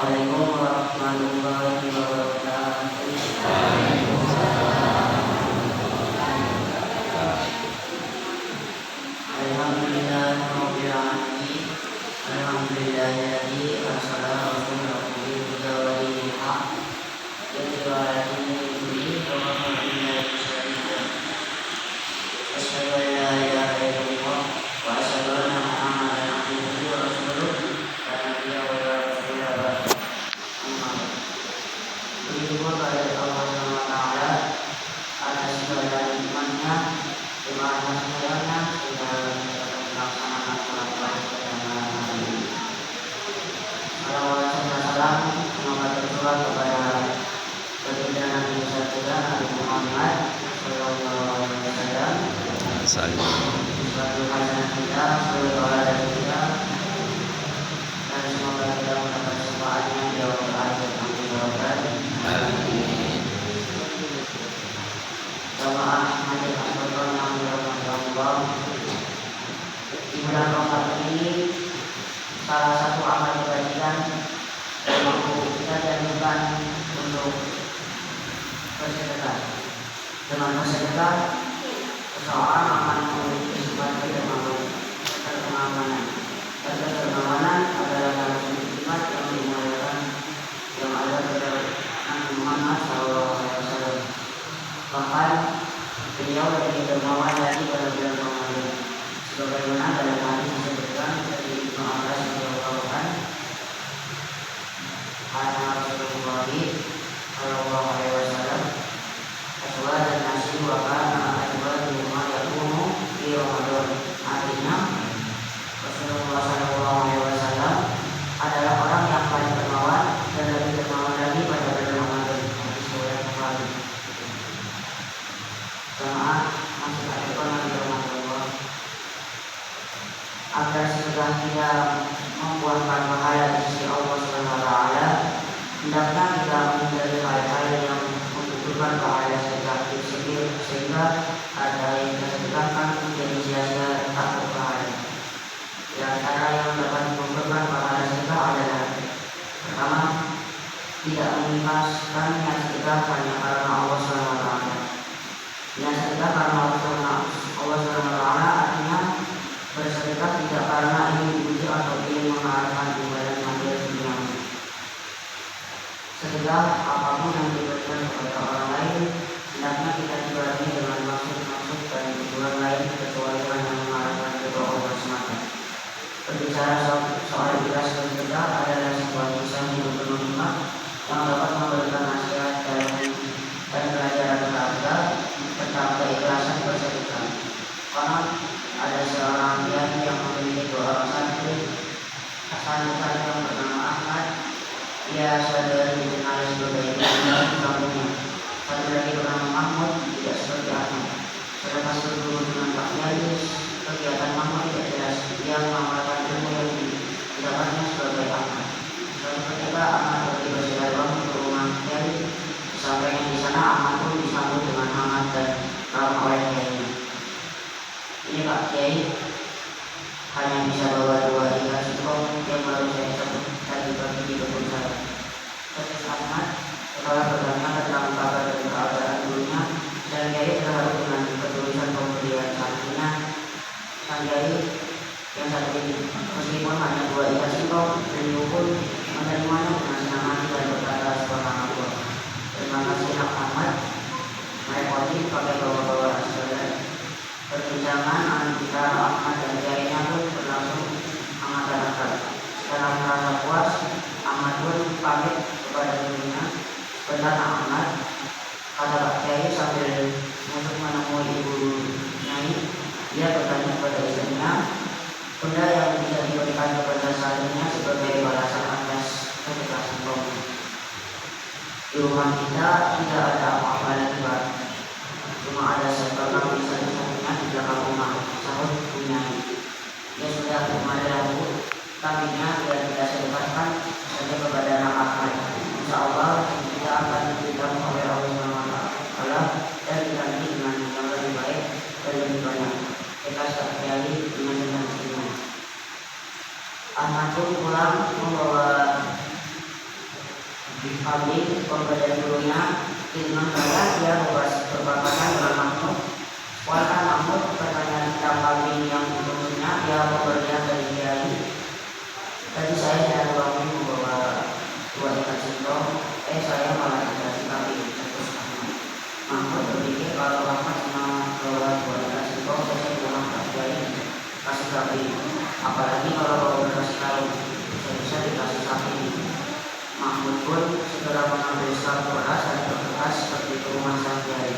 Assalamualaikum warahmatullahi wabarakatuh. Alhamdulillahirabbil alamin. Alhamdulillahilladzi arsala rasulahu bil huda wa dinil haqq liyudhhirahu 'alal dini wa kafa billahi shahida. Asyhadu an la ilaha illallah wa asyhadu anna Muhammadan abduhu wa rasuluh. La nabiyya wa la rasula ba'da. Amma ba'd. Puji kepada Allah Subhanahu wa taala atas segala nikmatnya, kemahamnya, segala pelaksanaan sholat wajib pada malam hari ini. Salawat serta salam semoga tercurah kepada baginda Nabi Musa Nabi Muhammad Sallallahu Alaihi Wasallam. Sebagai hasanah kita, sebagai tauladan kita, dan semoga kita mendapat syafaatnya di yaumil akhir. Amin. Jamaah Masjid Al-Qur'an yang dirahmati Allah, di bulan Ramadan ini salah satu amal kebajikan yang kita janjikan untuk bersedekah. Dengan bersedekah, seseorang akan memiliki sifat kedermawanan. Dan kedermawanan adalah salah satu sifat yang dimuliakan yang ada pada Nabi Muhammad SAW. Bahkan beliau lebih dermawan lagi pada bulan Ramadan, sebagaimana dalam hadis disebutkan dari Ibnu Abbas radhiyallahu anhu, anna Rasulullah sallallahu alaihi wasallam aswadan nasi wa kana aswadu ma yakunu fi Ramadan. Artinya Rasulullah sallallahu alaihi wasallam adalah orang yang paling dermawan dan lebih dermawan lagi pada bulan Ramadan. Hadis riwayat Bukhari. Jamaah masih ada yang dirahmati Allah, agar setelah kita membuahkan pahala di sisi Allah Subhanahu wa taala, hendaknya kita menghindari hal-hal yang membutuhkan pahala sedekah sehingga ada yang kita sedekahkan menjadi sia-sia tak berpahala. Di antara yang dapat memberikan pahala sedekah adalah: pertama, tidak mengikhlaskan niat sedekah hanya karena Allah Subhanahu wa taala. Niat sedekah karena Allah Subhanahu wa taala artinya bersedekah tidak karena ingin dipuji atau ingin mengharapkan imbalan materi dunia. Sedekah apapun yang diberikan kepada orang lain, hendaknya kita dibarengi dengan maksud-maksud dan tujuan lain kecuali hanya mengharapkan ridho Allah semata. Berbicara soal ikhlas bersedekah adalah sebuah kisah yang penuh hikmah yang dapat memberikan nasihat dan pelajaran berharga tentang keikhlasan bersedekah. Karena ada seorang kiai yang memiliki dua orang santri, santri yang bernama Ahmad. Ia sadar dikenal sebagai imam di kampungnya. Satu lagi bernama Mahmud, tidak seperti Ahmad. Selepas berguru dengan Pak Kiai, kegiatan Mahmud tidak jelas. Dia mengamalkan ilmu yang didapatnya sebagai Ahmad. Suatu ketika Ahmad pergi bersilaturahmi ke rumah Kiai. Sampainya di sana, Ahmad pun disambut dengan hangat dan ramah oleh Kiai. Ini Pak Kiai, hanya bisa bawa 2 ikan singkong yang baru saya sebut tadi pagi di kebun saya. Terus Ahmad setelah bertanya tentang kabar dan keadaan dulunya, dan Kiai terharu dengan ketulusan pemberian santrinya. Sang Kiai yang satu ini, meskipun hanya 2 ikan singkong, beliau pun menerimanya dengan senang hati dan berkata, subhanallah, terima kasih Nak Ahmad, merepoti pakai bawa-bawa saudara. Perbincangan antara Ahmad dan Kiainya pun berlangsung hangat dan akrab. Setelah merasa puas, Ahmad pun pamit kepada gurunya. Benar Ahmad, kata Pak Kiai sambil masuk menemui ibu Nyai. Dia bertanya kepada istrinya, benda yang bisa diberikan kepada santrinya sebagai balasan atas keikhlasan singkong. Di rumah kita tidak ada apa-apa lagi Pak, cuma ada seorang satu-satunya di belakang rumah, sahut punya. Dia sudah kemarin Bu, kambingnya biar kita sedekahkan saja kepada anak Ahmad. Insya Allah kita akan diberitahu oleh Allah SWT dan diganti dengan yang lebih baik dan lebih banyak. Kita sekali dengan istrinya. Ahmad pun pulang membawa Kami pemberian gurunya dengan saya dia berbatasan dengan Mahmud. Walaupun Mahmud pertanyaan tentang kami yang tentunya dia pemberian dari Kiai. Tadi saya kami membawa 2 ikat singkong. Saya malah dikasih kami terus Mahmud berpikir kalau Ahmad cuma bawa 2 ikat singkong, saya pulang ke Kiai kasih kami. Apalagi kalau bawa beras kalung, bisa dikasih sapi. Mahmud pun segera mengambil satu beras dan berbekas seperti itu rumah sang Kiai.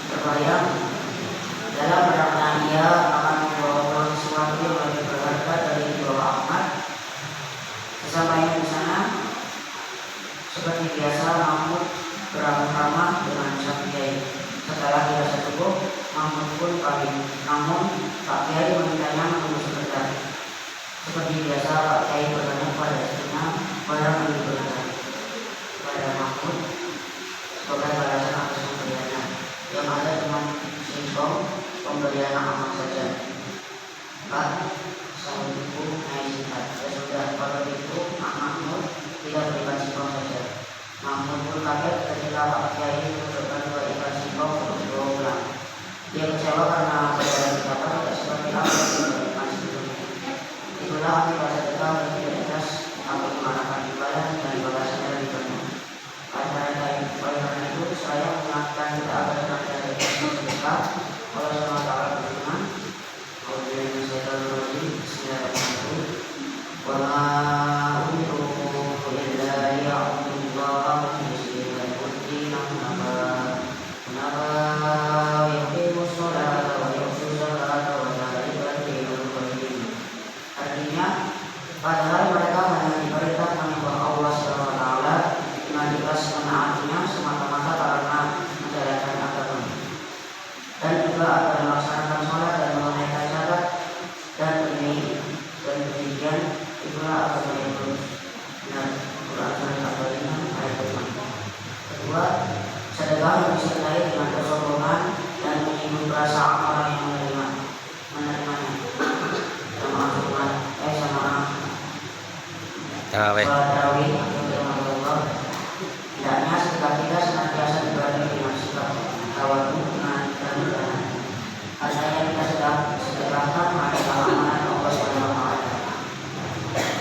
Terbayang dalam benaknya ia akan membawa sesuatu yang lebih berharga dari dibawa Ahmad. Sesampainya di sana, seperti biasa Mahmud beramah-ramah dengan sang Kiai. Setelah dirasa cukup, Mahmud pun pamit. Namun Pak Kiai memintanya menunggu sebentar. Seperti biasa Pak Kiai bertanya kepada istrinya barang yang diberikan kepada Mahmud sebagai balasan atas pemberiannya. Yang ada cuma singkong pemberian Ahmad saja. Pak, saya ibu naik singkat. Ya sudah, kalau itu Mahmud tidak berikan singkong saja. Mahmud pun kaget ketika Pak Kiai menunjukkan 2 ikat singkong untuk dibawa pulang. Dia kecewa karena pemberian siapa tidak seperti apa yang diberikan sebelumnya. Itulah akibat sedekah yang tidak ikhlas atau mengharapkan imbalan dan balasannya lebih banyak. Oleh karena itu saya mengingatkan kita agar senantiasa ikhlas bersedekah. Allah SWT berfirman, Bismillahirrahmanirrahim. Wa ma umiru illa liya'budullaha mukhlisina lahu-d-din wa yuqimus sholata wa yu'tuz zakata wa dzalika dinul qayyim. Artinya, padahal mereka hanya diperintah menyembah Allah SWT dengan ikhlas menaatinya semata-mata karena menjalankan agama, dan juga agar melaksanakan sholat dan menunaikan zakat dan demikian itulah agama yang lurus. Benar, Quran surat Al-Baqarah ayat 5. Kedua, sedekah yang disertai dengan kesombongan dan menyinggung perasaan orang yang menerimanya. Tarawih hendaknya sedekah kita senantiasa dibarengi dengan sikap tawadhu dan kerendahan. Harta yang kita sedekahkan adalah amanat Allah SWT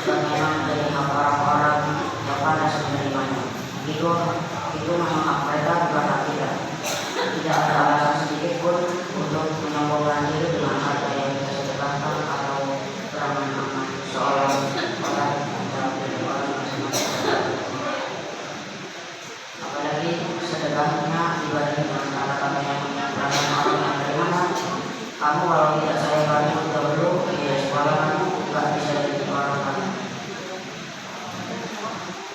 dan memang menjadi hak orang-orang yang pantas menerimanya. Itu memang hak mereka, bukan hak kita. Tidak ada alasan sedikit pun untuk menyombongkan diri dengan harta yang kita sedekahkan atau beramah-amah seolah orang apalagi sedekahnya dibarengi dengan kata-kata yang menyenangkan orang yang beriman. Kamu kalau tidak saya bantu dahulu, ya sekolah kamu tidak bisa jadi orang kaya.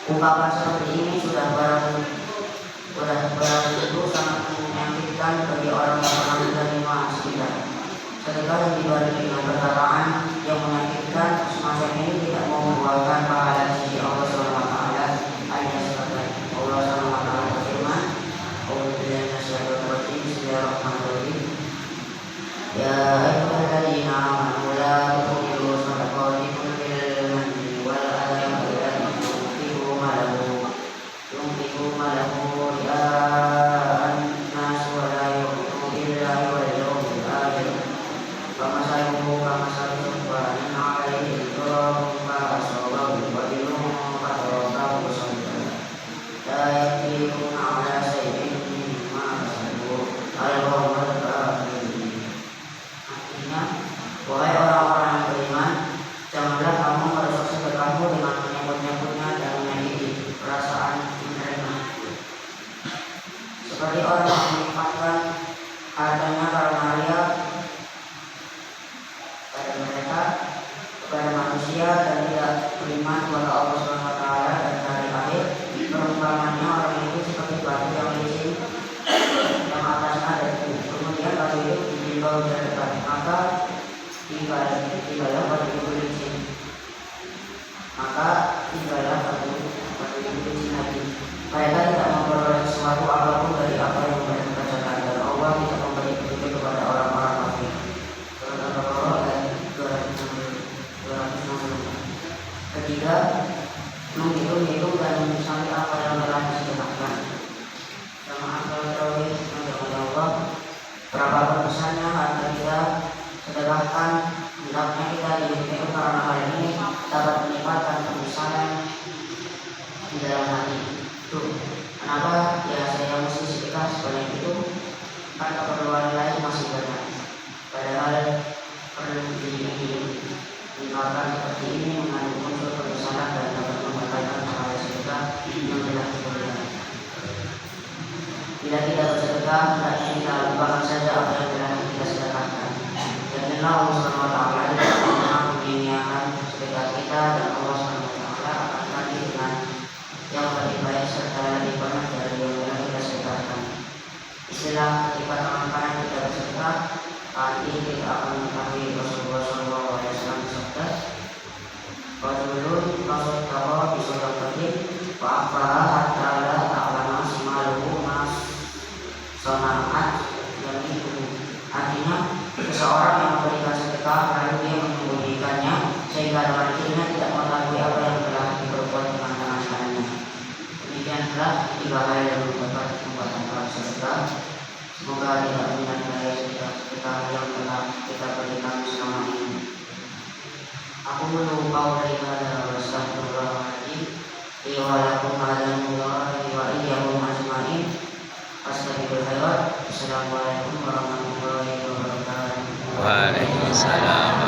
Ungkapan seperti ini sudah barang itu sangat menyakitkan bagi orang yang pernah menerima sekitar. Sedekah yang dibarengi dengan perkataan yang menyakitkan semacam ini tidak mau membuahkan pahala di sisi Allah SWT. Hanya sebagai Allah SWT berfirman, Bismillahirrahmanirrahim. Ya ayyuhalladzina amanu la tubtilu shadaqatikum bil manni wal adha wa tunfiqu ma lahu ria'an nas wa la yu'minu billahi wal yawmil akhir. Famasaluhu kamasalu subhanin 'alaihi turabun fa'asabahu wa biluhum fa'arakahu sawdan la yakfiruna 'ala shay'in mimma kasabu al-qawmal kafirin. Artinya, wahai orang-orang yang beriman, janganlah kamu merusak sedekahmu dengan menyebut-nyebutnya dan menyakiti perasaan menerima, seperti orang yang menyimpangkan hartanya karena ria pada mereka, kepada manusia dan tidak beriman kepada Allah SWT dan hari akhir. Perumpamannya orang itu seperti batu yang licin yang atasnya ada debu. Kemudian batu itu ditimbang dari depan, maka tinggallah batu itu licin. lagi. Mereka tidak memperoleh sesuatu apapun dari apa yang mereka kerjakan, dan Allah tidak memberi petunjuk kepada orang-orang kafir. Surat Al-Baqarah ayat 260. Ketiga, menghitung dan menyesali apa yang telah kan keperluan lain masih banyak. Padahal perlu dihindarkan seperti ini mengandung unsur kebesaran dan dapat membatalkan pahala sedekah yang telah diberikan. Bila kita bersedekah, hendaknya kita lupakan saja apa yang telah kita sedekahkan. Yakinlah Allah Subhanahu wa taala tidak pernah menyanyiakan sedekah kita, dan Allah Subhanahu wa taala akan ganti dengan yang lebih baik serta lebih banyak dari yang telah kita sedekahkan. Istilah ketika tangan kanan kita bersedekah, nanti kita akan mengetahui Rasulullah SAW bersabda, "Rajulun tasaddaqa bi shadaqatin fa akhfaraha hatta la ta'lama shimaluhu ma sana'at yaminuhu." Artinya, seseorang yang memberikan sedekah lalu dia menyembunyikannya sehingga tangan kirinya tidak mengetahui apa yang telah diperbuat dengan tangan kanannya. Demikianlah 3 hal yang dapat membatalkan sedekah. Semoga tidak menyadari sedekah yang telah kita berikan selama ini. Aku menumpau dari hada wa astaghfirullahaladzim li wa lakum hadallahi wa iyyakum ajma'in. Astagfirul khairat. Assalamualaikum warahmatullahi wabarakatuh. Waalaikumsalam.